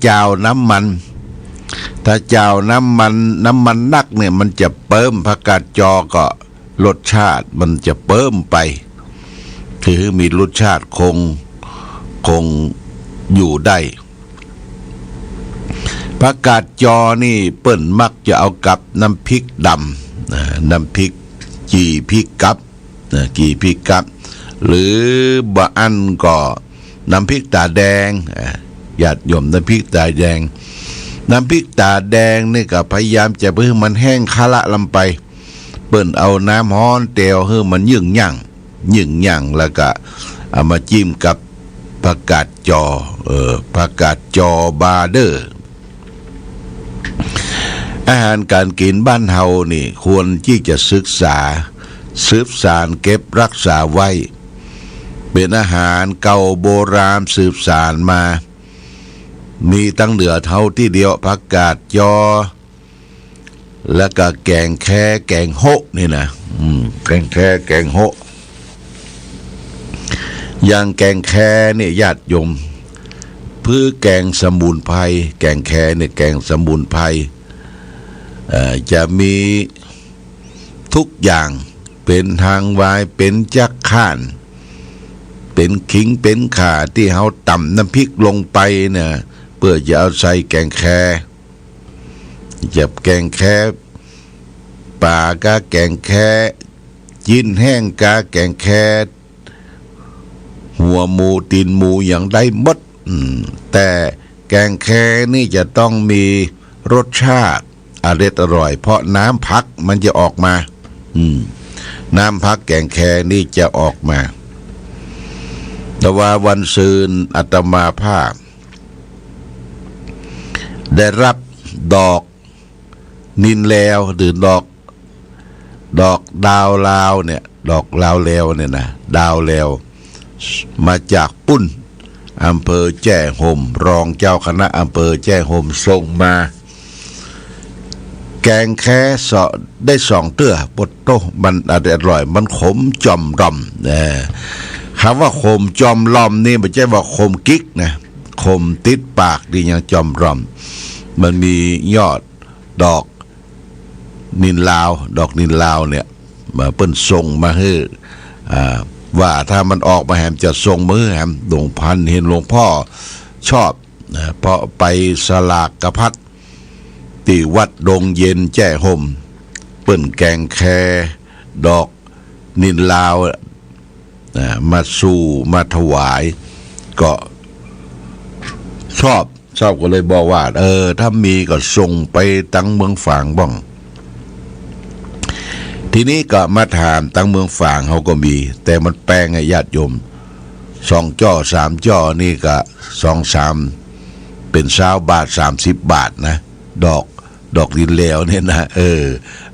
เจ้าน้ำมันถ้าเจ้าน้ำมันนักเนี่ยมันจะเพิ่มผักกาดจอก็รสชาติมันจะเพิ่มไปถือมีรสชาติคงอยู่ได้ผักกาดจอนี่เปิ้นมักจะเอากับน้ำพริกดำน้ำพริกจีพริกกับกี่พริกกับหรือบะอันก็น้ำพริกตาแดงญาติโยมน้ำพริกตาแดงนี่ก็พยายามจะเพื่อมันแห้งคาละลงไปเปิ้นเอาน้ำฮ้อนเตียวให้มันยึ่งยั่งแล้วก็เอามาจิ้มกับผักกาดจอผักกาดจอบาเดอร์อาหารการกินบ้านเฮานี่ควรที่จะศึกษาสืบสานเก็บรักษาไว้เป็นอาหารเก่าโบราณสืบสานมามีตั้งเหนือเท่าที่เดียวผักกาดจอแล้วก็แกงแค่แกงโฮะนี่นะแกงแค่แกงโฮะอย่างแกงแค่เนี่ยญาติโยมเพื่อแกงสมุนไพรแกงแค่เนี่ยแกงสมุนไพรจะมีทุกอย่างเป็นทางวายเป็นจักข่านเป็นขิงเป็นข่าที่เขาตำน้ำพริกลงไปเนี่ยเพื่อจะเอาใส่แกงแค่จะแกงแค่ป่ากะแกงแค่จีนแห้งกะแกงแค่หัวหมูตีนหมูอย่างได้หมดแต่แกงแค่นี่จะต้องมีรสชาติอร่อยเพราะน้ำพักมันจะออกมาน้ำพักแกงแค่นี่จะออกมาแต่ว่าวันซืนอาตมาภาพได้รับดอกนินแล้วหรือดอกดาวลาวเนี่ยดอกลาวแล้วเนี่ยนะดาวแล้วมาจากปุ้นอำเภอแจ้ห่มรองเจ้าคณะอำเภอแจ้ห่มส่งมาแกงแค่ได้2 เตื้อปดโตมันอร่อยมันขมจอมรอมคำว่าขมจอมรอมนี่ไม่ใช่ว่าขมกิ๊กนะขมติดปากดีอย่างจอมรอมมันมียอดดอกนินลาวเนี่ยมาเปิ้นส่งมาให้ว่าถ้ามันออกมาแหมจะส่งมือแหมหลวงพันเห็นหลวงพ่อชอบเพราะไปสลากกระพัดที่วัดดงเย็นแจ้ห่มเปิ้นแกงแคดอกนินลาวมาสู่มาถวายก็ชอบก็เลยบอกว่าถ้ามีก็ส่งไปตั้งเมืองฝางบ้างทีนี้ก็มาถามตั้งเมืองฝางเขาก็มีแต่มันแปลงให้ญาติโยม2 จ้อ 3 จ้อนี่ก็2-3เป็น20 บาท30 บาทนะดอกดินแล้วเนี่ยนะ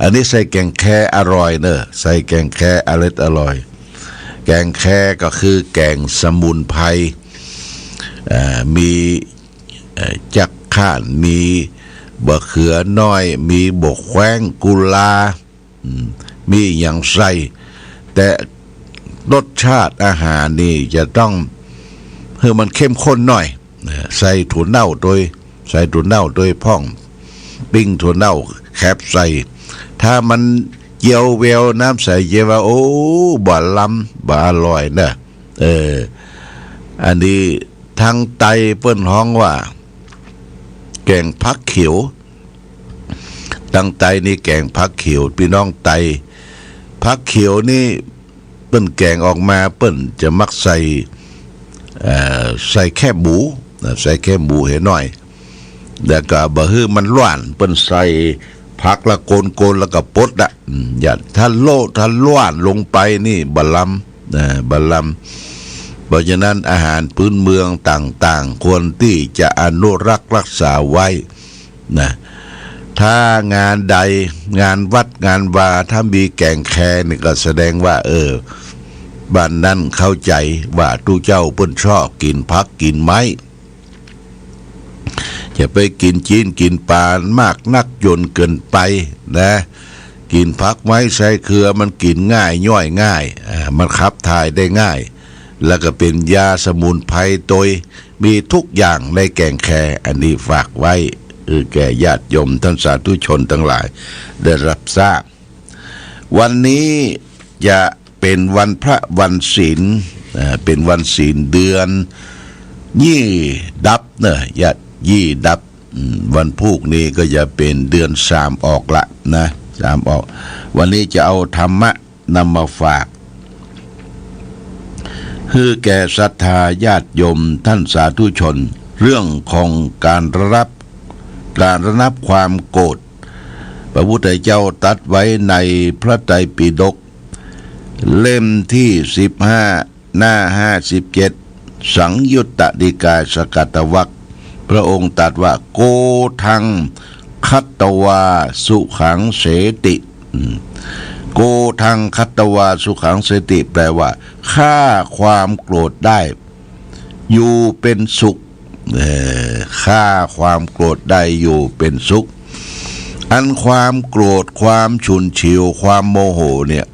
อันนี้ใส่แกงแค่อร่อยเนอะใส่แกงแค่อร่อยแกงแค่ก็คือแกงสมุนไพรมีจักข่านมีบะเขือน้อยมีบกแข้งกุลามีอย่างใส่แต่รสชาติอาหารนี่จะต้องให้มันเข้มข้นหน่อยใส่ถั่วเน่าโดยพ่องปิ้งถั่วเน่าแคบใส่ถ้ามันเจียวเวลน้ำใส่เจียวว่าโอ้บ่ล้ำบ่อร่อยนะอันนี้ทางไตเปิ้นฮ้องว่าแกงผักเขียวตั้งไตนี่แกงผักเขียวพี่น้องไตผักเขียวนี่เปิ้นแกงออกมาเปิ้นจะมักใส่แค่หมูเห็นหน่อยแล้วก็บะฮื้อมันล้วนเปิ้นใส่ผักละโกนแล้วก็ปดอย่าถ้าล้วนลงไปนี่บะลำเพราะฉะนั้นอาหารพื้นเมืองต่างๆควรที่จะอนุรักษ์รักษาไว้นะถ้างานใดงานวัดงานวาถ้ามีแกงแค่นี่ก็แสดงว่าบ้านนั้นเข้าใจว่าตู้เจ้าเปิ้นชอบกินผักกินไม้จะไปกินจีนกินปลามากนักจนเกินไปนะกินผักไม้ใส่เกลือมันกินง่ายย่อยง่ายมันขับถ่ายได้ง่ายแล้วก็เป็นยาสมุนไพรโดย มีทุกอย่างในแก่งแคอันนี้ฝากไว้แก่ญาติโยมท่านสาธุชนทั้งหลายได้รับทราบวันนี้จะเป็นวันพระวันศีลเป็นวันศีลเดือนยี่ดับเนอะญาติยี่ดับวันพุธนี้ก็จะเป็นเดือนสามออกละนะสามออกวันนี้จะเอาธรรมะนำมาฝากคือแก่ศรัทธาญาติโยมท่านสาธุชนเรื่องของการระงับความโกรธพระพุทธเจ้าตรัสไว้ในพระไตรปิฎกเล่มที่15หน้า57สังยุตตนิกายสกัตตวรรคพระองค์ตรัสว่าโกทังคัตตวาสุขังเสติโกทังคัตตวาสุขังเสติแปลว่าฆ่าความโกรธได้อยู่เป็นสุขฆ่าความโกรธได้อยู่เป็นสุขอันความโกรธความฉุนเฉียวความโมโหเนี่ย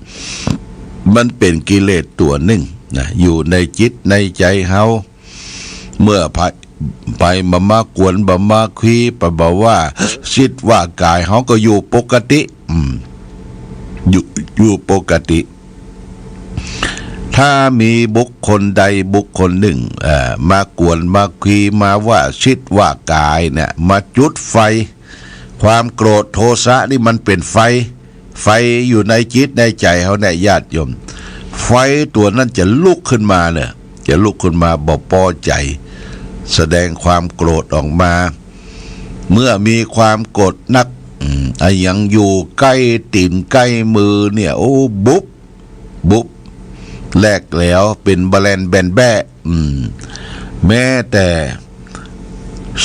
มันเป็นกิเลสตัวหนึ่งนะอยู่ในจิตในใจเฮาเมื่อไปบมากวนบมาคุยไปบอกว่าสิทธิ์ว่ากายเฮาก็อยู่ปกติอยู่ปกติถ้ามีบุคคลใดบุคคลหนึ่งมากวนมาคุยมาว่าสิทธิ์ว่ากายเนี่ยมาจุดไฟความโกรธโทสะนี่มันเป็นไฟอยู่ในจิตในใจเขาเนี่ยญาติโยมไฟตัวนั้นจะลุกขึ้นมาเนี่ยจะลุกขึ้นมาบ่พอใจแสดงความโกรธออกมาเมื่อมีความโกรธนักยังอยู่ใกล้ตีนใกล้มือเนี่ยโอ้บุบแลกแล้วเป็นบแลนแบนแบ้แม้แต่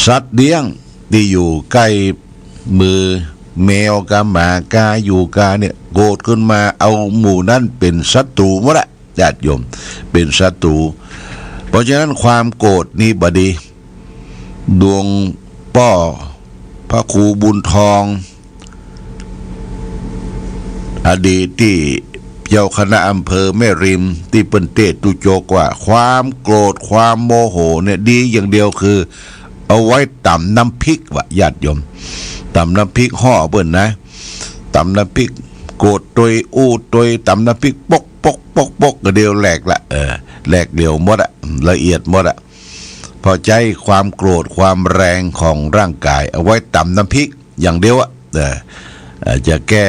สัตว์เลี้ยงที่อยู่ใกล้มือแมวกับหมากาอยู่กาเนี่ยโกรธขึ้นมาเอาหมู่นั่นเป็นศัตรูหมดละญาติโยมเป็นศัตรูเพราะฉะนั้นความโกรธนี่บดีดวงป้อพระครูบุญทองอดีตที่เจ้าคณะอำเภอแม่ริมที่เปิ้นเทศตุโจกว่าความโกรธความโมโหเนี่ยดีอย่างเดียวคือเอาไว้ตำน้ำพริกวะญาติโยมตำน้ำพริกห่อเปิ้นนะตำน้ำพริกโกรธตัวอู้ตัวตำน้ำพริกปกก็เดียวแหลกละแหลกเดียวหมดอะละเอียดหมดอะพอใจความโกรธความแรงของร่างกายเอาไว้ตำน้ำพริกอย่างเดียวอะจะแก้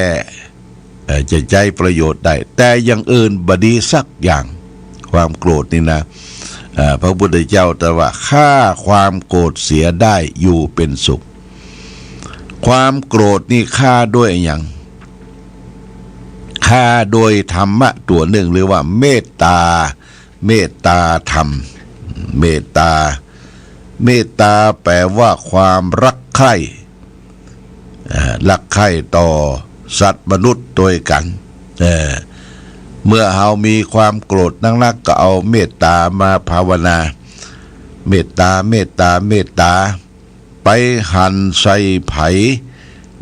จะใจประโยชน์ได้แต่อย่างอื่นบดีสักอย่างความโกรธนี่นะพระพุทธเจ้าตรัสว่าฆ่าความโกรธเสียได้อยู่เป็นสุขความโกรธนี่ฆ่าด้วยอย่างฆ่าโดยธรรมะตัวหนึ่งหรือว่าเมตตาธรรมเมตตาแปลว่าความรักใคร่ต่อสัตว์มนุษย์ตัวกันเมื่อเรามีความโกรธนักก็เอาเมตตามาภาวนาเมตตาไปหันใส่ไผ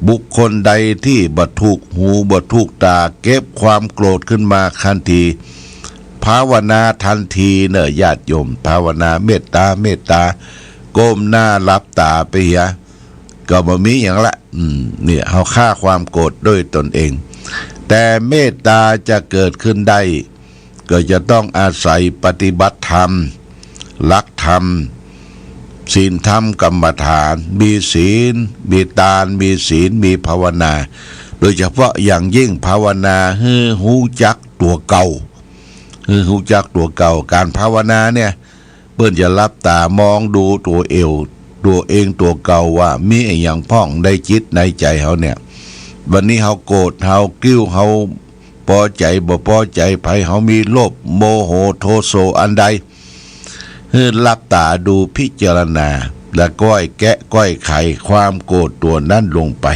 บุคคลใดที่บ่ถูกหูบ่ถูกตาเก็บความโกรธขึ้นมาทันทีภาวนาทันทีเนอะญาติโยมภาวนาเมตตาก้มหน้ารับตาไปเหียก็บ่มีอย่างละเนี่ยเฮาฆ่าความโกรธด้วยตนเองแต่เมตตาจะเกิดขึ้นได้ก็จะต้องอาศัยปฏิบัติธรรมหลักธรรมศีลธรรมกรรมฐานมีศีลมีทานมีศีลมีภาวนาโดยเฉพาะอย่างยิ่งภาวนาให้หูจักตัวเก่าการภาวนาเนี่ยเปิ้นจะรับตามองดูตัวเองตัวเก่าว่ามีไอ้อย่างพ่องในจิตในใจเฮาเนี่ยวันนี้เฮาโกรธเฮากิ้วเฮาพอใจบ่พอใจไผเฮามีโลภโมโหโทโสอันใดให้รับตาดูพิจารณาแล้วก้อยไขความโกรธตัวนั้นลงไป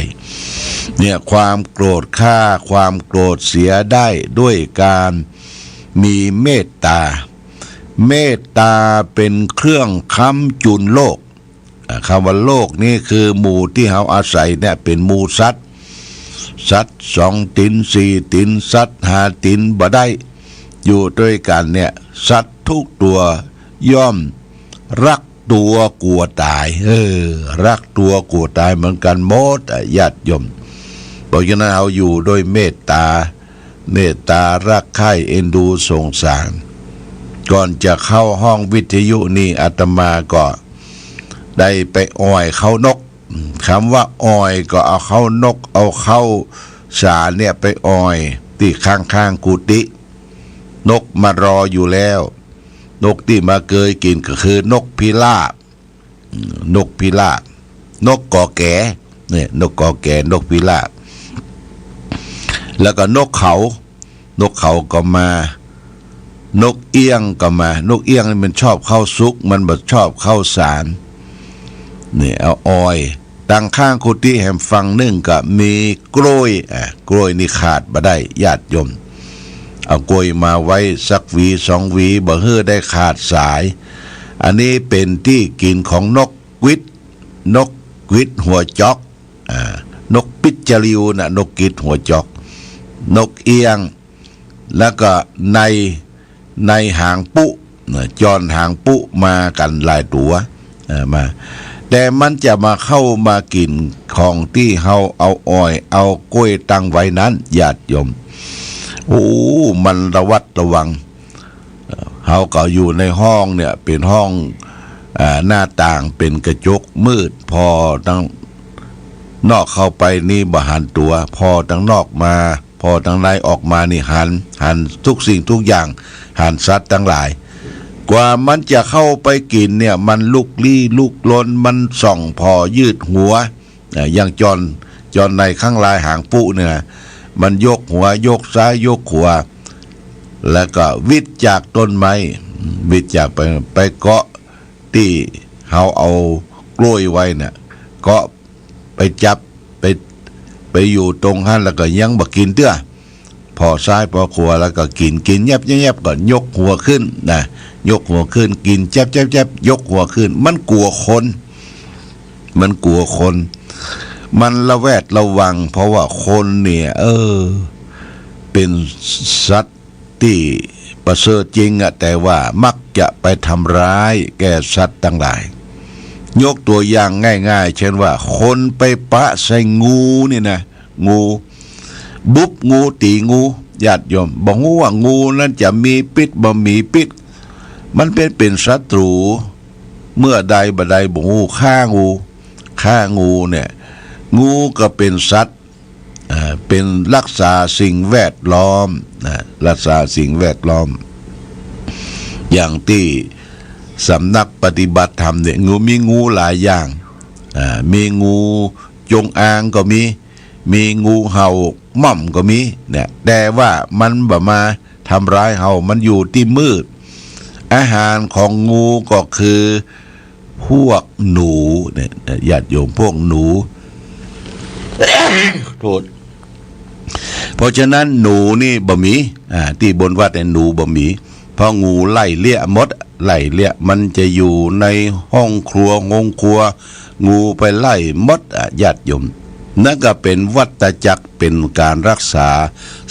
เนี่ยความโกรธฆ่าความโกรธเสียได้ด้วยการมีเมตตาเป็นเครื่องค้ำจุนโลกคำว่าโลกนี่คือหมู่ที่เราอาศัยเนี่ยเป็นหมู่สัตว์2 ตีน 4 ตีนสัตว์5 ตีนบ่ได้อยู่ด้วยกันเนี่ยสัตว์ทุกตัวย่อมรัก ตัวกลัวตายรักตัวกลัวตายเหมือนกันหมดญาติโยมเพราะฉะนั้นเอาอยู่โดยเมตตารักใคร่เอ็นดูสงสารก่อนจะเข้าห้องวิทยุนี่อาตมาก็ได้ไปอ้อยเขานกคำว่าอ้อยก็เอาเข้านกเอาเข้าสาเนี่ยไปอ้อยที่ข้างกุฏินกมารออยู่แล้วนกที่มาเกยกินก็คือนกพิราบนกกอแก่เนี่ยนกกอแก่นกพิราบแล้วก็นกเขาก็มานกเอี้ยงก็มานกเอี้ยงนี่มันชอบข้าวซุกมันบ่ชอบข้าวสารเนี่ยเอาอ้อยตั้งข้างกุฏิแห่งฟังนึ่งก็มีกล้วยกล้วยนี่ขาดบ่ได้ญาติโยมเอากล้วยมาไว้สักหวีสองหวีบ่เฮือได้ขาดสายอันนี้เป็นที่กินของนกกวิดหัวจอกนกปิจจริวน่ะนกกิดหัวจอกนกเอียงแล้วก็ในหางปุจอนหางปุมากันหลายตัวมาแต่มันจะมาเข้ามากินของที่เฮาเอาอ้อยเอากล้วยตั้งไว้นั้นญาติโยมมันระวัดระวังเฮาก็อยู่ในห้องเนี่ยเป็นห้องหน้าต่างเป็นกระจกมืดพอตั้งนอกเข้าไปนี่บ่หันตัวพอตั้งนอกมาพอตั้งในออกมานี่หันทุกสิ่งทุกอย่างหันสัตว์ทั้งหลายกว่ามันจะเข้าไปกินเนี่ยมันลุกลี้ลุกลนมันส่องพอยืดหัวอย่างจอนในข้างลายหางปุเนี่ยมันยกหัวยกซ้ายยกขวาแล้วก็วิดจากต้นไม้วิดจากไปเกาะที่เฮาเอากล้วยไว้เนี่ยเกาะไปจับไปอยู่ตรงหันแล้วก็ยังบ่กินเตื้อพอซ้ายพอขวาแล้วก็กินแยบก็ยกหัวขึ้นนะยกหัวขึ้นกินแจ๊บยกหัวขึ้นมันกลัวคนมันระแวดระวังเพราะว่าคนเนี่ยเป็นสัตว์ที่ประเสริฐจริงแต่ว่ามักจะไปทำร้ายแก่สัตว์ทั้งหลายยกตัวอย่างง่ายๆเช่นว่าคนไปปะใส่งูนี่นะงูบุบงูตีงูญาติโยมบอกว่างูนั้นจะมีพิษบ่มีพิษมันเป็นศัตรูเมื่อใดบ่ใดบอกงูฆ่างูเนี่ยงูก็เป็นสัตว์เป็นรักษาสิ่งแวดล้อมรักษาสิ่งแวดล้อมอย่างที่สำนักปฏิบัติธรรมเนี่ยมีงูหลายอย่างมีงูจงอางก็มีงูเห่าม่อมก็มีเนี่ยแต่ว่ามันบ่มาทำร้ายเห่ามันอยู่ที่มืดอาหารของงูก็คือพวกหนูเนี่ยญาติโยมพวกหนู โทษเพราะฉะนั้นหนูนี่บ่มีที่บนวัดแต่หนูบ่มีเพราะงูไล่เลี้ยมดไล่เลี้ยมันจะอยู่ในห้องครัวงูไปไล่มดญาติโยมนั่นก็เป็นวัฏจักรเป็นการรักษา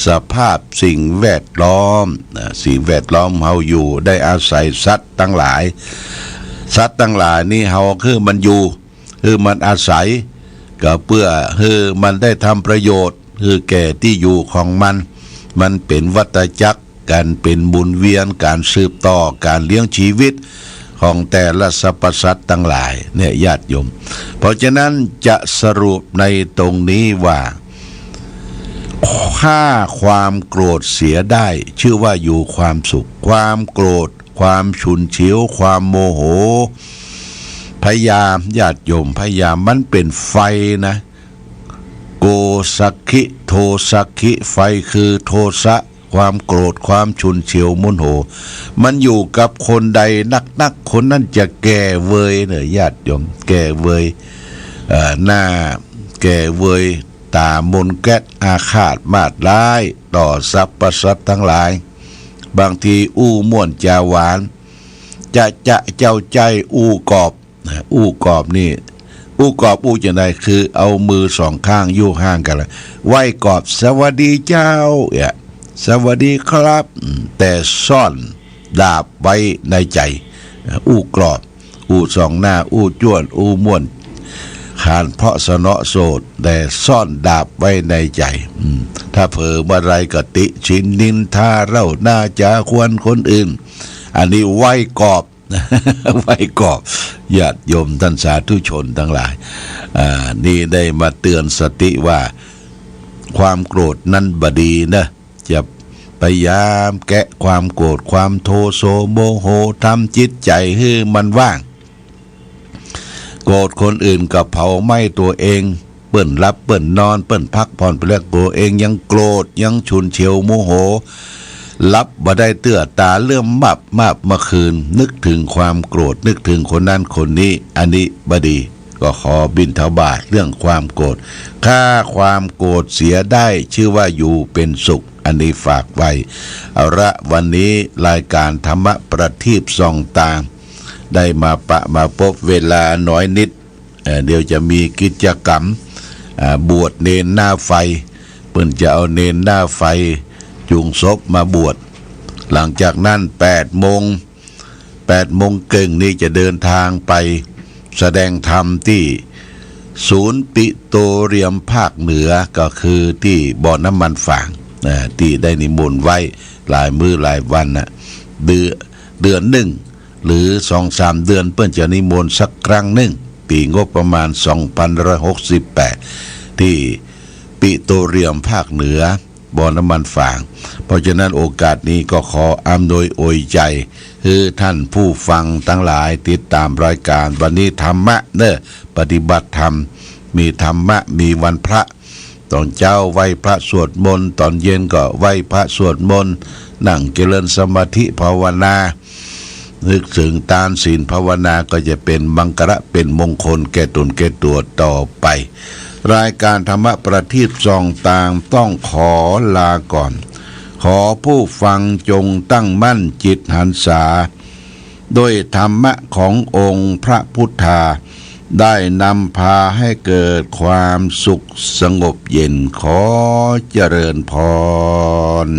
สภาพสิ่งแวดล้อมสิ่งแวดล้อมเฮาอยู่ได้อาศัยสัตว์ทั้งหลายนี่เฮาคือมันอยู่คือมันอาศัยก็เพื่อคือมันได้ทำประโยชน์คือแก่ที่อยู่ของมันเป็นวัฏจักรการเป็นบุญเวียนการสืบต่อการเลี้ยงชีวิตของแต่ละสรรพสัตว์ทั้งหลายเนี่ยญาติโยมเพราะฉะนั้นจะสรุปในตรงนี้ว่าฆ่าความโกรธเสียได้ชื่อว่าอยู่ความสุขความโกรธความฉุนเฉียวความโมโหพยายามญาติโยมพยายามมันเป็นไฟนะโกสักขิโทสักขิไฟคือโทสะความโกรธความฉุนเฉียวโมโหมันอยู่กับคนใดนักคนนั้นจะแก่เวยเนี่ยญาติโยมแก่เวยหน้าแก่เวยตามนแก๊สอาฆาตมาดร้ายต่อสรรพสัตว์ทั้งหลายบางทีม่วนจาหวานจะเจ้าใจกอบนี่กอบจังไดคือเอามือสองข้างอยู่ห่างกันเลยไหว้กอบสวัสดีเจ้าสวัสดีครับแต่ซ่อนดาบไว้ในใจกรอบ อู้สองหน้าอู้จ้วนอู้ม่วนขานเพราะสนอโสดแต่ซ่อนดาบไว้ในใจถ้าเผลอเมื่อไรก็ติชินนินทาเล่าหน้าจะควรคนอื่นอันนี้ไว้กอบ ไว้กอบญาติโยมท่านสาธุชนทั้งหลายนี่ได้มาเตือนสติว่าความโกรธนั้นบดีนะจะพยายามแกะความโกรธความโทโสโมโหทำจิตใจให้มันว่างโกรธคนอื่นกับเผาไหม้ตัวเองเปิ้นรับเปิ้นนอนเปิ้นพักผ่อนไปแล้วตัวเองยังโกรธยังฉุนเฉียวโมโหรับบ่ได้เตื้อตาเลื่อมมับเมื่อคืนนึกถึงความโกรธนึกถึงคนนั้นคนนี้อันนี้บดีก็ขอบิณฑบาตเรื่องความโกรธถ้าความโกรธเสียได้ชื่อว่าอยู่เป็นสุขอันนี้ฝากไว้เอาละวันนี้รายการธรรมะประทีปส่องตางได้มาพบเวลาน้อยนิดเดี๋ยวจะมีกิจกรรมบวชเนนหน้าไฟเพิ่นจะเอาเนนหน้าไฟจุงศพมาบวชหลังจากนั้น8 โมงเกิงนี่จะเดินทางไปแสดงธรรมที่ศูนย์ปิโตรเลียมภาคเหนือก็คือที่บ่อน้ำมันฝางที่ได้นิมนต์ไว้หลายมื้อหลายวันนะเดือนหนึ่งหรือ 2-3 เดือนเปิ้นจะนิมนต์สักครั้งหนึ่งปีงบประมาณ2568ที่ปิโตรเลียมภาคเหนือบ่อน้ำมันฝางเพราะฉะนั้นโอกาสนี้ก็ขออำนวยอวยใจคือท่านผู้ฟังทั้งหลายติดตามรายการวันนี้ธรรมะเนอะปฏิบัติธรรมมีธรรมะมีวันพระตอนเช้าไหว้พระสวดมนต์ตอนเย็นก็ไหว้พระสวดมนต์นั่งเจริญสมาธิภาวนานึกถึงทานศีลภาวนาก็จะเป็นมังกระเป็นมงคลแก่ตนแก่ตัวต่อไปรายการธรรมะประทีปส่องตางต้องขอลาก่อนขอผู้ฟังจงตั้งมั่นจิตหันษาด้วยธรรมะขององค์พระพุทธาได้นำพาให้เกิดความสุขสงบเย็นขอเจริญพร